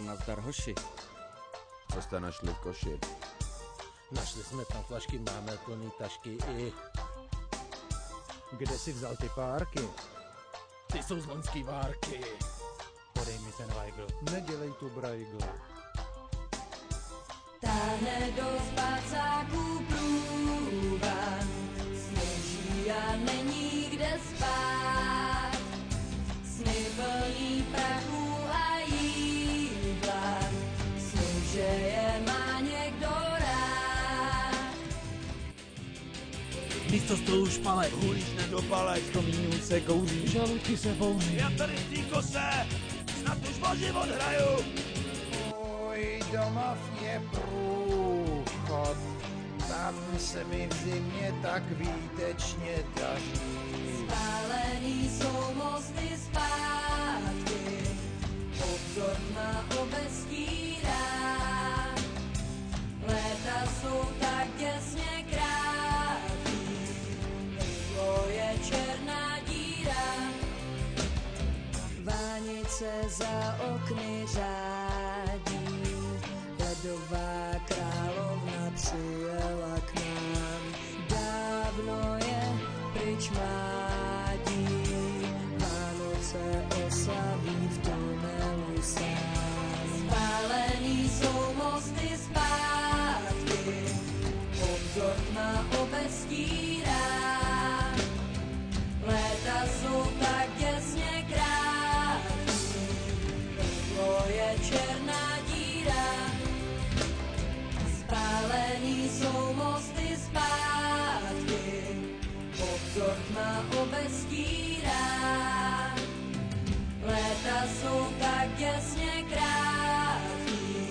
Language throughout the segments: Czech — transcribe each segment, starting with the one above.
Nazdar, hoši. Co jste našli v koši? Našli jsme tam flašky, máme plný tašky i... Kde jsi vzal ty párky? Ty jsou z loňský várky. Podej mi ten Weigl. Nedělej tu brajgl. Táhne do spacáků průvan, sněží a není kde spát. Sny plný prachu a jídla, sny, že je má někdo rád. Místo stolu špalek. Hulíš nedopalek. V komínu se kouří, žaludky se bouří. Já tady v té kose snad už o život hraju. Můj domov je průchod, tam se mi v zimě tak výtečně daří. Spálený jsou mosty zpátky, obzor na obeskýrá. Léta jsou tak těsně krátký, to je černá díra. Vánice za okny řádí, ledová královna přijela k nám. Dávno je pryč mládí, Vánoce oslaví v tunelu sám. Spálený jsou mosty zpátky, obzor na obeskýrá. Léta jsou tak těsně krátký, to je černá díra. Spálený jsou mosty zpátky, obzor na obeskýrá. Léta jsou tak těsně krátký,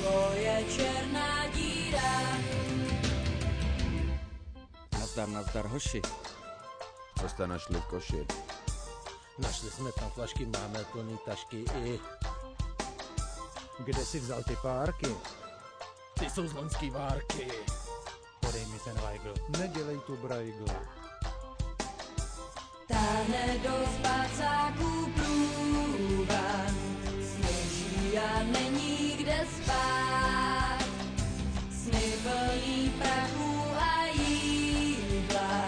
to je černá díra. Nazdar, hoši. Co jste našli v koši? Našli jsme tam flašky, máme plný tašky i... Kde jsi vzal ty párky? Ty jsou z loňský várky. Podej mi ten Weigl. Nedělej tu brajgl. Táhne do spacáků průvan, sněží a není kde spát. Sny plný prachu a jídla,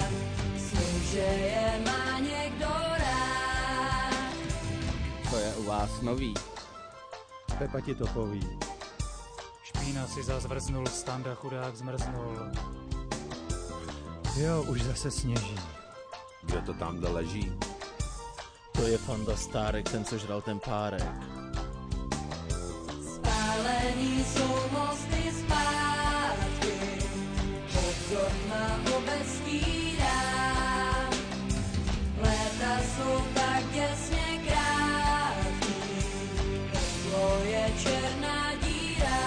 sny, že je má někdo rád. To je u vás nový. Pepa ti to poví. Špína si zas vrznul, Standa chudák zmrznul. Jo, už zase sněží. Kdo to tam leží? To je Fanda Stárek, ten, co žral ten párek. Spálený jsou mosty zpátky, obzor na obeskýrá. Léta jsou tak těsně krátký, to je černá díra.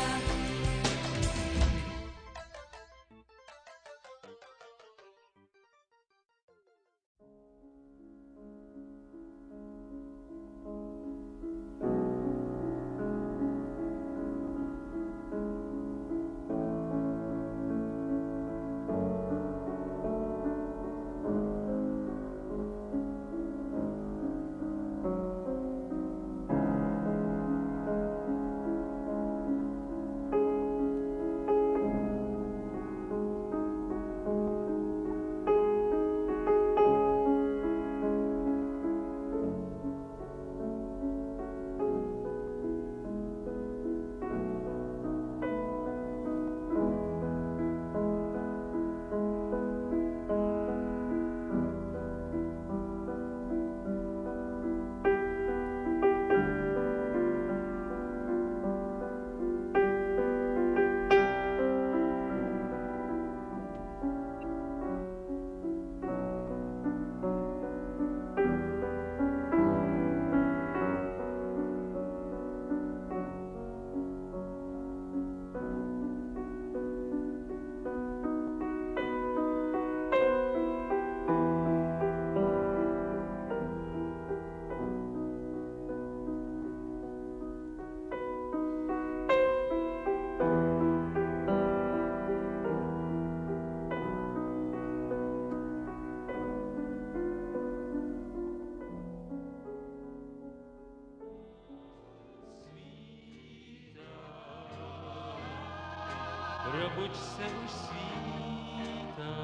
probuď se už svítá.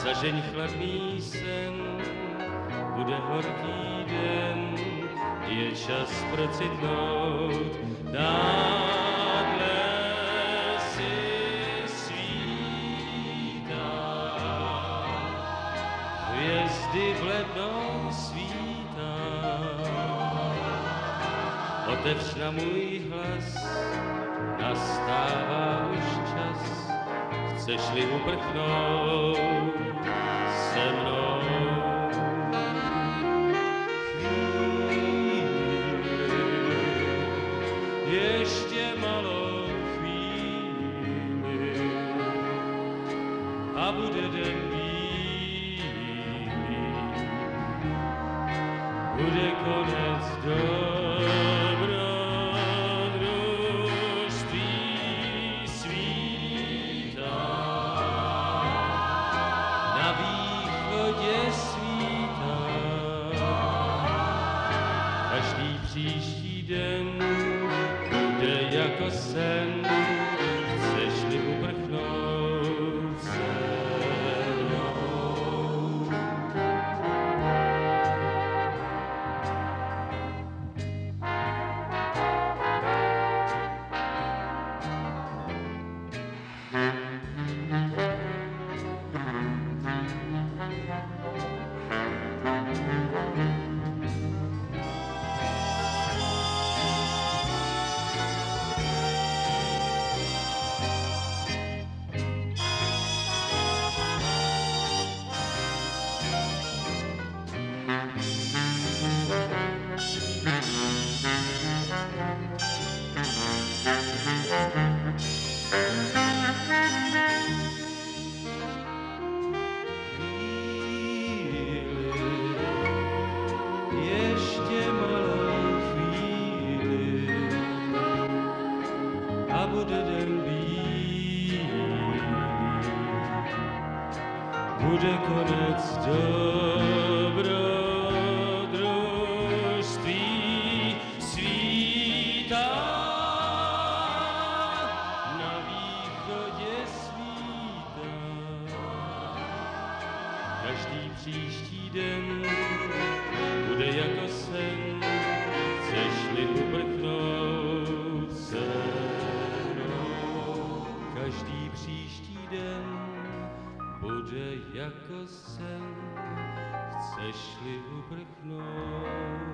Zažeň chladný sen, bude horký den, je čas procitnout, dádle si svítá. Hvězdy blednou svítá, otevř na můj hlas, nastává už čas, chceš-li uprchnout se mnou. Ještě malou chvíli a bude den bílý, bude konec dobrodružství svítá. Na východě svítá, každý příští den bude jako sen, chceš-li uprchnout se mnou. Ještě malou chvíli a bude den bílý, bude konec dobrodružství svítá. Na východě svítá, každý příští den bude jako sen, chceš-li uprchnout se mnou. Každý příští den bude jako sen, chceš-li uprchnout